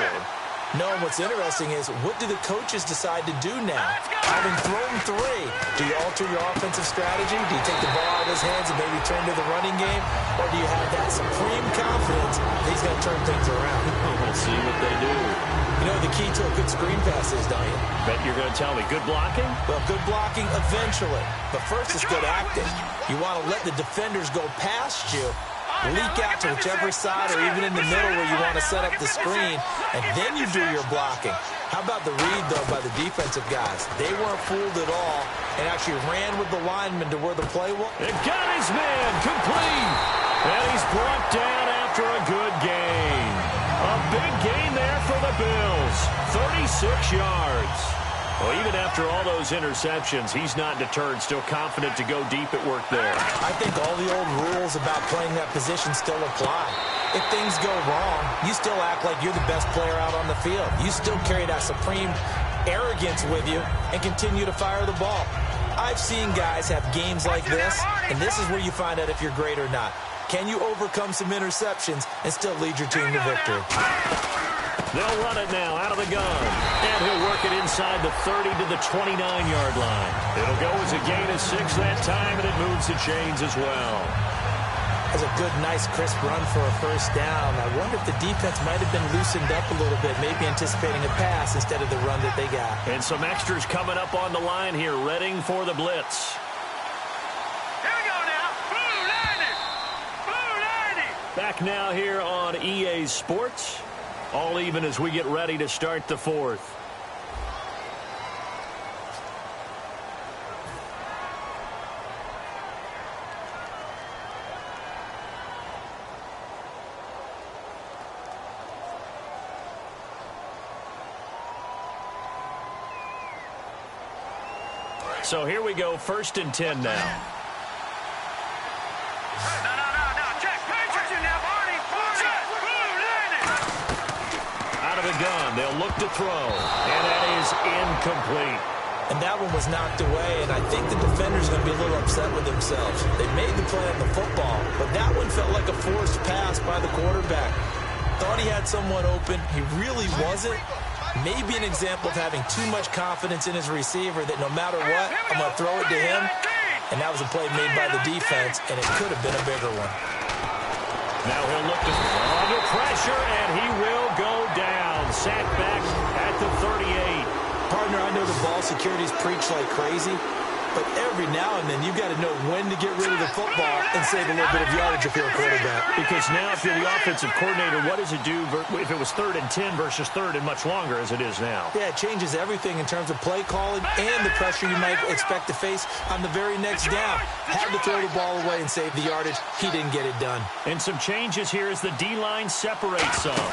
No, and what's interesting is, what do the coaches decide to do now? Having thrown 3, do you alter your offensive strategy? Do you take the ball out of his hands and maybe turn to the running game? Or do you have that supreme confidence that he's going to turn things around? We'll see what they do. You know the key to a good screen pass is, don't you? Bet you're going to tell me. Good blocking? Well, good blocking eventually. But first, it's good acting. You want to let the defenders go past you, leak out to whichever side or even in the middle where you want to set up the screen, and then you do your blocking. How about the read, though, by the defensive guys? They weren't fooled at all and actually ran with the lineman to where the play was. It got his man complete. And he's brought down after a good gain. A big gain there for the Bills. 36 yards. Well, even after all those interceptions, he's not deterred, still confident to go deep at work there. I think all the old rules about playing that position still apply. If things go wrong, you still act like you're the best player out on the field. You still carry that supreme arrogance with you and continue to fire the ball. I've seen guys have games like this, and this is where you find out if you're great or not. Can you overcome some interceptions and still lead your team to victory? They'll run it now out of the gun. And he'll work it inside the 30 to the 29-yard line. It'll go as a gain of 6 that time, and it moves the chains as well. That's a good, nice, crisp run for a first down. I wonder if the defense might have been loosened up a little bit, maybe anticipating a pass instead of the run that they got. And some extras coming up on the line here, readying for the blitz. Here we go now. Blue 90. Back now here on EA Sports. All even as we get ready to start the fourth. So here we go, 1st and 10 now. No. Check. Patriot now, Barney. Check. Blue 90. Out of the gun, they'll look to throw. And that is incomplete. And that one was knocked away, and I think the defender's going to be a little upset with themselves. They made the play on the football, but that one felt like a forced pass by the quarterback. Thought he had someone open. He really wasn't. Maybe an example of having too much confidence in his receiver that no matter what, I'm going to throw it to him. And that was a play made by the defense, and it could have been a bigger one. Now he'll look to under pressure, and he will go down. Sacked back at the 38. Partner, I know the ball security's preached like crazy, but every now and then you've got to know when to get rid of the football and save a little bit of yardage if you're a quarterback. Because now if you're the offensive coordinator, what does it do if it was 3rd and 10 versus 3rd and much longer as it is now? Yeah, it changes everything in terms of play calling and the pressure you might expect to face on the very next down. Had to throw the ball away and save the yardage. He didn't get it done. And some changes here as the D-line separates some.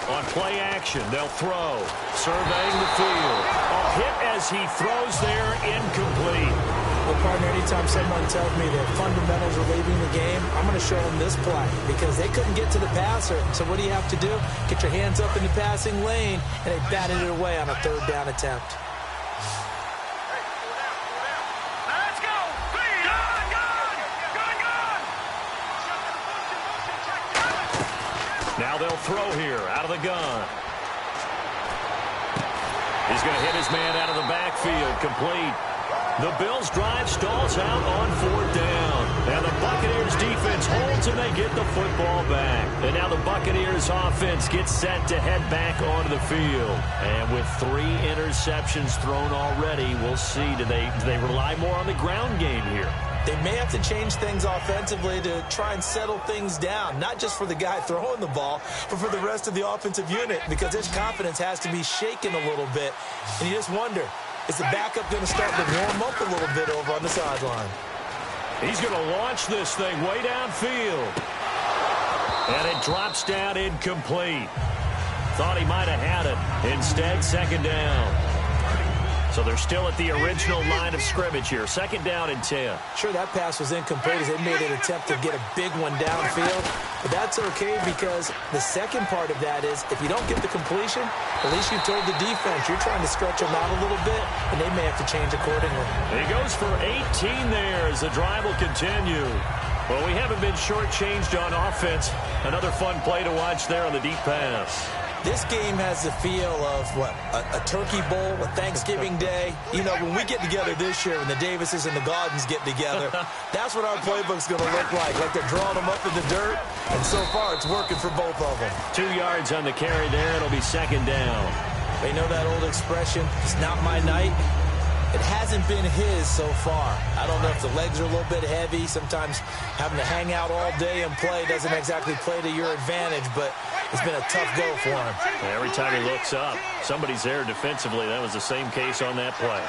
On play action, they'll throw. Surveying the field. A hit as he throws there, incomplete. Well, partner, anytime someone tells me that fundamentals are leading the game, I'm going to show them this play because they couldn't get to the passer. So what do you have to do? Get your hands up in the passing lane, and they batted it away on a third down attempt. Let's go. Now they'll throw here out of the gun. He's going to hit his man out of the backfield, complete. The Bills' drive stalls out on fourth down. And the Buccaneers' defense holds and they get the football back. And now the Buccaneers' offense gets set to head back onto the field. And with 3 interceptions thrown already, we'll see. Do they rely more on the ground game here? They may have to change things offensively to try and settle things down, not just for the guy throwing the ball, but for the rest of the offensive unit, because his confidence has to be shaken a little bit. And you just wonder, is the backup going to start to warm up a little bit over on the sideline? He's going to launch this thing way downfield. And it drops down incomplete. Thought he might have had it. Instead, second down. So they're still at the original line of scrimmage here. Second down and 10. Sure, that pass was incomplete as they made an attempt to get a big one downfield. But that's okay because the second part of that is if you don't get the completion, at least you told the defense you're trying to stretch them out a little bit, and they may have to change accordingly. He goes for 18 there as the drive will continue. Well, we haven't been shortchanged on offense. Another fun play to watch there on the deep pass. This game has the feel of, what, a turkey bowl, a Thanksgiving day. You know, when we get together this year, when the Davises and the Gaudens get together, that's what our playbook's going to look like they're drawing them up in the dirt. And so far, it's working for both of them. 2 yards on the carry there. It'll be second down. They know that old expression, it's not my night. It hasn't been his so far. I don't know if the legs are a little bit heavy. Sometimes having to hang out all day and play doesn't exactly play to your advantage, but it's been a tough go for him. Every time he looks up, somebody's there defensively. That was the same case on that play.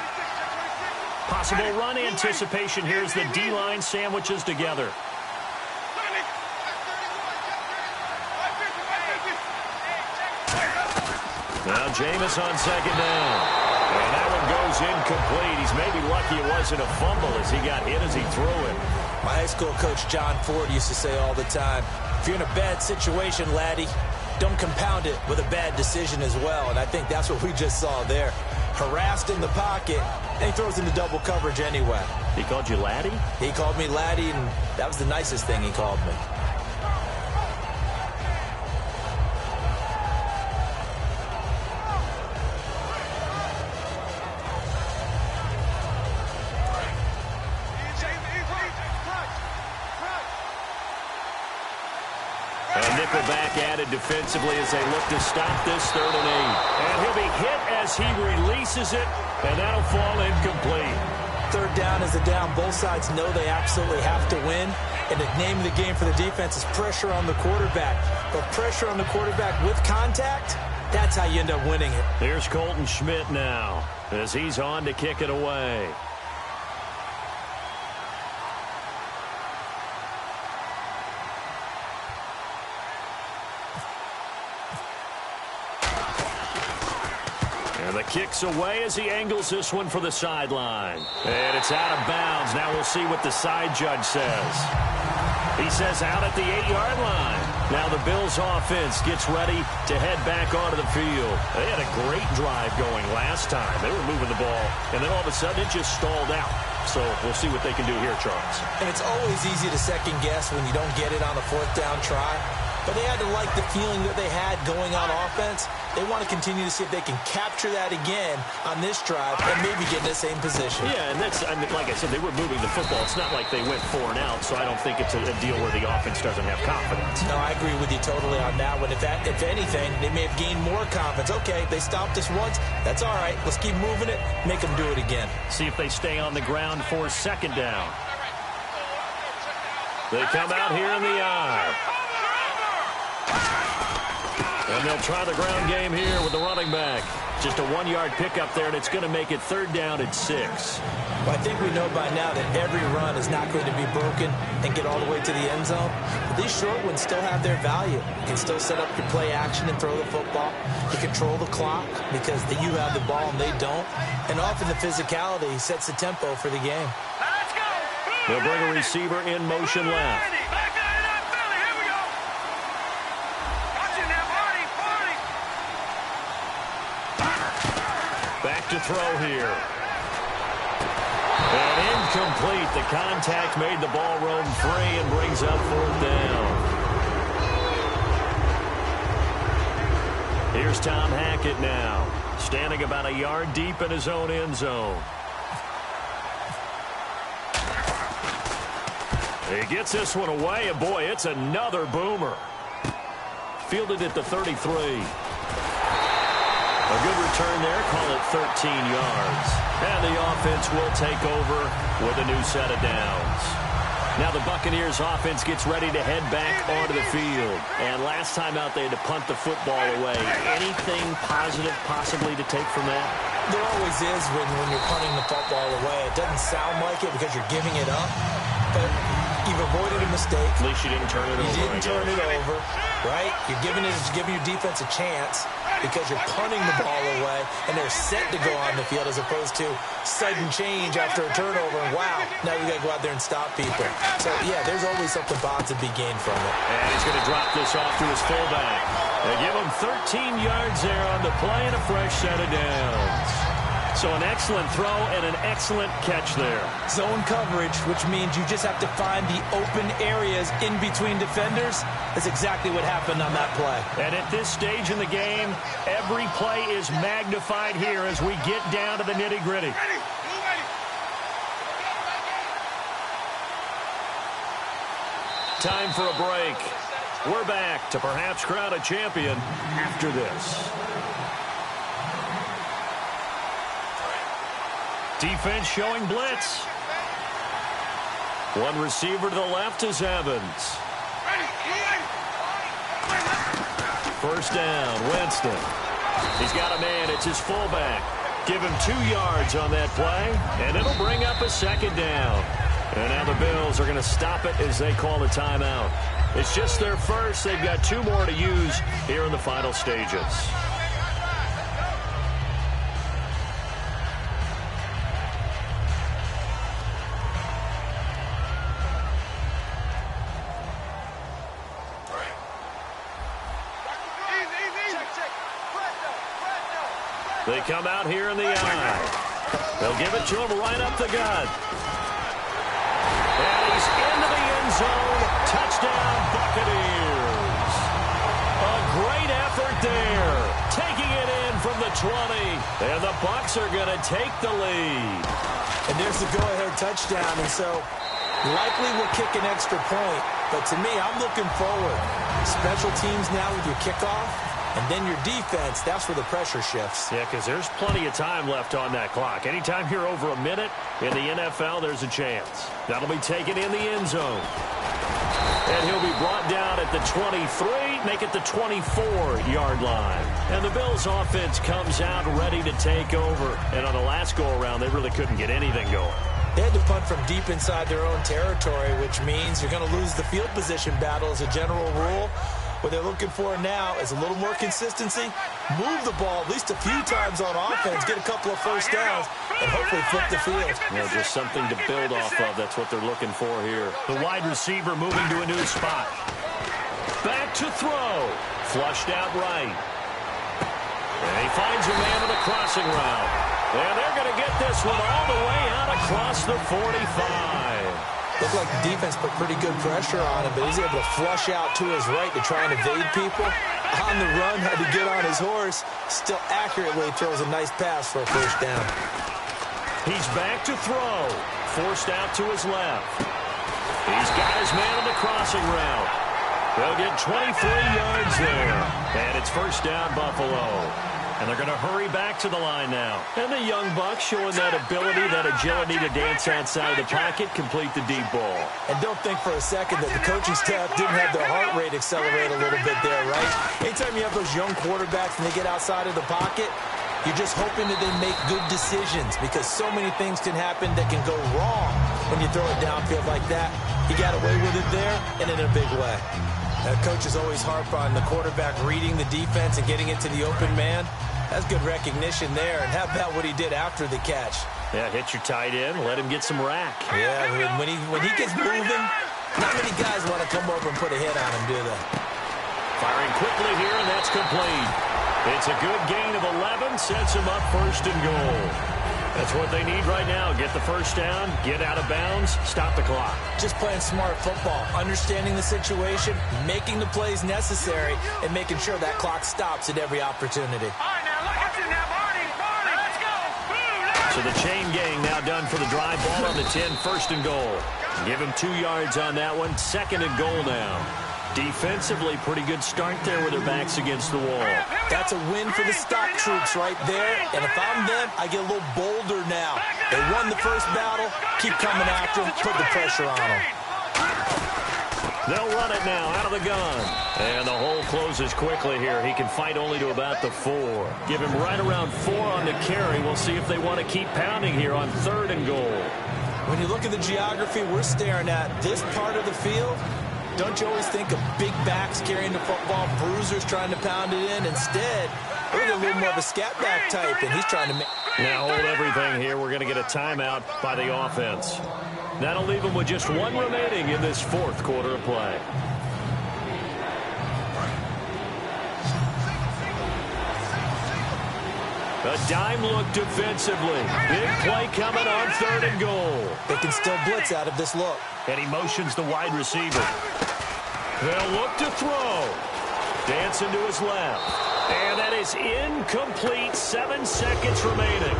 Possible run anticipation. Here's the D-line sandwiches together. Now Jameis on second down. And that one goes incomplete. He's maybe lucky it wasn't a fumble as he got hit as he threw it. My high school coach, John Ford, used to say all the time, if you're in a bad situation, laddie, don't compound it with a bad decision as well. And I think that's what we just saw there. Harassed in the pocket, and he throws into double coverage anyway. He called you laddie? He called me laddie, and that was the nicest thing he called me. Nickelback added defensively as they look to stop this 3rd and 8. And he'll be hit as he releases it, and that'll fall incomplete. Third down is the down. Both sides know they absolutely have to win. And the name of the game for the defense is pressure on the quarterback. But pressure on the quarterback with contact, that's how you end up winning it. Here's Colton Schmidt now as he's on to kick it away. And the kick's away as he angles this one for the sideline. And it's out of bounds. Now we'll see what the side judge says. He says out at the 8-yard line. Now the Bills offense gets ready to head back onto the field. They had a great drive going last time. They were moving the ball, and then all of a sudden it just stalled out. So we'll see what they can do here, Charles. And it's always easy to second guess when you don't get it on a 4th down try. But they had to like the feeling that they had going on offense. They want to continue to see if they can capture that again on this drive and maybe get in the same position. Yeah, and that's, I mean, like I said, they were moving the football. It's not like they went 4 and out, so I don't think it's a deal where the offense doesn't have confidence. No, I agree with you totally on that one. If anything, they may have gained more confidence. Okay, they stopped us once. That's all right. Let's keep moving it. Make them do it again. See if they stay on the ground for second down. They come out here in the eye. And they'll try the ground game here with the running back. Just a 1-yard pickup there, and it's going to make it 3rd down and 6. Well, I think we know by now that every run is not going to be broken and get all the way to the end zone. But these short ones still have their value. You can still set up your play action and throw the football. You control the clock because you have the ball and they don't. And often the physicality sets the tempo for the game. They'll bring a receiver in motion left. Back line up, Philly. Here we go. Watching that body. Back to throw here. And incomplete. The contact made the ball roam free and brings up 4th down. Here's Tom Hackett now, standing about a yard deep in his own end zone. He gets this one away, and boy, it's another boomer. Fielded at the 33. A good return there, call it 13 yards. And the offense will take over with a new set of downs. Now the Buccaneers offense gets ready to head back onto the field. And last time out they had to punt the football away. Anything positive possibly to take from that? There always is when you're punting the football away. It doesn't sound like it because you're giving it up, but you've avoided a mistake. At least you didn't turn it over. You didn't turn it over, right? You're giving your defense a chance because you're punting the ball away, and they're set to go on the field as opposed to sudden change after a turnover, and wow, now we got to go out there and stop people. So, yeah, there's always something positive to be gained from it. And he's going to drop this off to his fullback. They give him 13 yards there on the play and a fresh set of downs. So an excellent throw and an excellent catch there. Zone coverage, which means you just have to find the open areas in between defenders. That's exactly what happened on that play. And at this stage in the game, every play is magnified here as we get down to the nitty-gritty. Time for a break. We're back to perhaps crown a champion after this. Defense showing blitz. One receiver to the left is Evans. First down, Winston. He's got a man. It's his fullback. Give him 2 yards on that play, and it'll bring up a second down. And now the Bills are going to stop it as they call a timeout. It's just their first. They've got 2 more to use here in the final stages. They come out here in the eye. They'll give it to him right up the gut. And he's into the end zone. Touchdown, Buccaneers. A great effort there. Taking it in from the 20. And the Bucs are going to take the lead. And there's the go-ahead touchdown. And so likely we'll kick an extra point. But to me, I'm looking forward. Special teams now with your kickoff. And then your defense, that's where the pressure shifts. Yeah, because there's plenty of time left on that clock. Anytime you're over a minute in the NFL, there's a chance. That'll be taken in the end zone. And he'll be brought down at the 23, make it the 24-yard line. And the Bills' offense comes out ready to take over. And on the last go-around, they really couldn't get anything going. They had to punt from deep inside their own territory, which means you're going to lose the field position battle as a general rule. What they're looking for now is a little more consistency, move the ball at least a few times on offense, get a couple of first downs, and hopefully flip the field. Yeah, just something to build off of. That's what they're looking for here. The wide receiver moving to a new spot. Back to throw. Flushed out right. And he finds a man on the crossing route. And they're going to get this one all the way out across the 45. Looked like the defense put pretty good pressure on him, but he's able to flush out to his right to try and evade people. On the run, had to get on his horse. Still accurately throws a nice pass for a first down. He's back to throw. Forced out to his left. He's got his man on the crossing route. They'll get 23 yards there. And it's first down, Buffalo. And they're going to hurry back to the line now. And the young Bucs showing that ability, that agility to dance outside of the pocket, complete the deep ball. And don't think for a second that the coaching staff didn't have their heart rate accelerate a little bit there, right? Anytime you have those young quarterbacks and they get outside of the pocket, you're just hoping that they make good decisions because so many things can happen that can go wrong when you throw it downfield like that. He got away with it there and in a big way. Coaches always harp on the quarterback reading the defense and getting it to the open man. That's good recognition there. And how about what he did after the catch? Yeah, hit your tight end. Let him get some rack. Yeah, when he gets moving, not many guys want to come over and put a hit on him, do they? Firing quickly here, and that's complete. It's a good gain of 11, sets him up first and goal. That's what they need right now. Get the first down, get out of bounds, stop the clock. Just playing smart football, understanding the situation, making the plays necessary, and making sure that clock stops at every opportunity. All right, now, look at you now, Barney. Let's go. Blue, So the chain gang now done for the drive. Ball on the 10, first and goal. Give him 2 yards on that one. Second and goal now. Defensively, pretty good start there with their backs against the wall. That's a win for the stock troops right there. And if I'm them, I get a little bolder now. They won the first battle. Keep coming after them. Put the pressure on them. They'll run it now out of the gun. And the hole closes quickly here. He can fight only to about the 4. Give him right around 4 on the carry. We'll see if they want to keep pounding here on 3rd and goal. When you look at the geography we're staring at, this part of the field, don't you always think of big backs carrying the football, bruisers trying to pound it in? Instead, look at a little more of a scat back type, and he's trying to make... Now hold everything here. We're going to get a timeout by the offense. That'll leave them with just 1 remaining in this 4th quarter of play. A dime look defensively. Big play coming on 3rd and goal. They can still blitz out of this look. And he motions the wide receiver. They'll look to throw. Dancing to his left. And that is incomplete. 7 seconds remaining.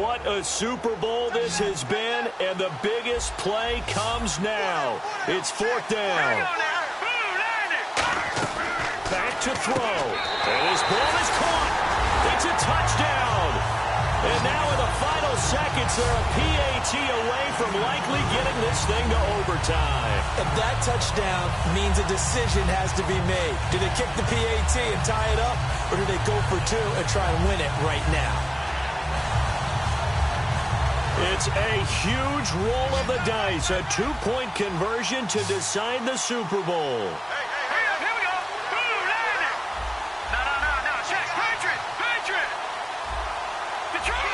What a Super Bowl this has been, and the biggest play comes now. It's 4th down. Back to throw. And his ball is caught. It's a touchdown. And now in the final seconds, they're a PAT away from likely getting this thing to overtime. If that touchdown means a decision has to be made. Do they kick the PAT and tie it up, or do they go for 2 and try and win it right now? It's a huge roll of the dice, a 2-point conversion to decide the Super Bowl. Hey, here we go. Blue, landing. No, check. Patriot. Detroit.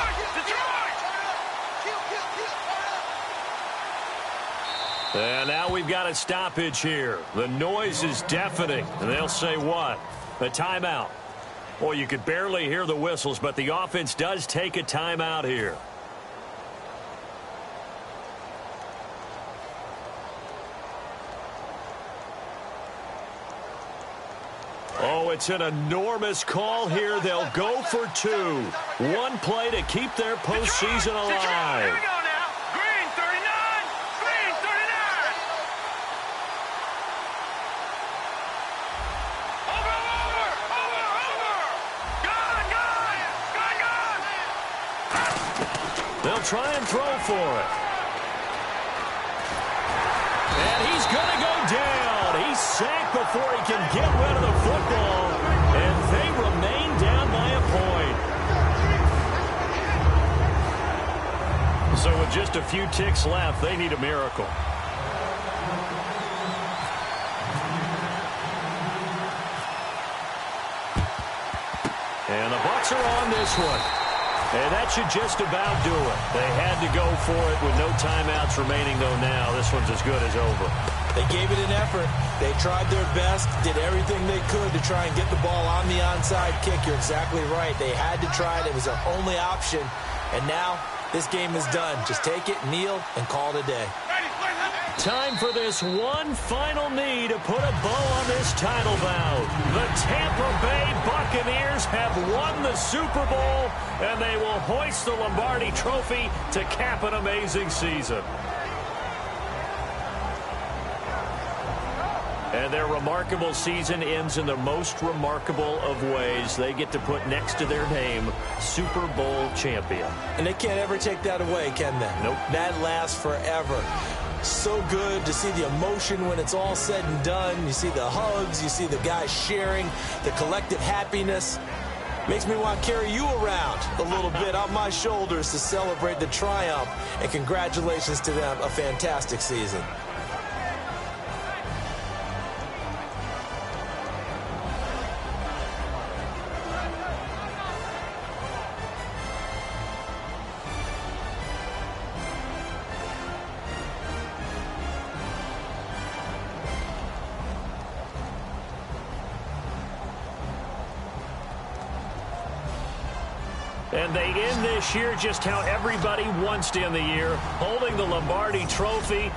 And now we've got a stoppage here. The noise is deafening, and they'll say what? A timeout. Well, you could barely hear the whistles, but the offense does take a timeout here. Oh, it's an enormous call here. They'll go for 2. 1 play to keep their postseason alive. Here we go now. Green 39. Over. Gone. They'll try and throw for it. And he's going to go down. He's sacked before he can get rid of the football. And they remain down by a point. So with just a few ticks left, they need a miracle. And the Bucs are on this one. And that should just about do it. They had to go for it with no timeouts remaining, though, now. This one's as good as over. They gave it an effort. They tried their best, did everything they could to try and get the ball on the onside kick. You're exactly right. They had to try it. It was their only option. And now this game is done. Just take it, kneel, and call it a day. Time for this one final knee to put a bow on this title bout. The Tampa Bay Buccaneers have won the Super Bowl, and they will hoist the Lombardi Trophy to cap an amazing season. And their remarkable season ends in the most remarkable of ways. They get to put next to their name, Super Bowl champion. And they can't ever take that away, can they? Nope. That lasts forever. So good to see the emotion when it's all said and done. You see the hugs, you see the guys sharing, the collective happiness. Makes me want to carry you around a little bit on my shoulders to celebrate the triumph. And congratulations to them, a fantastic season. And they end this year just how everybody wants to end the year, holding the Lombardi Trophy.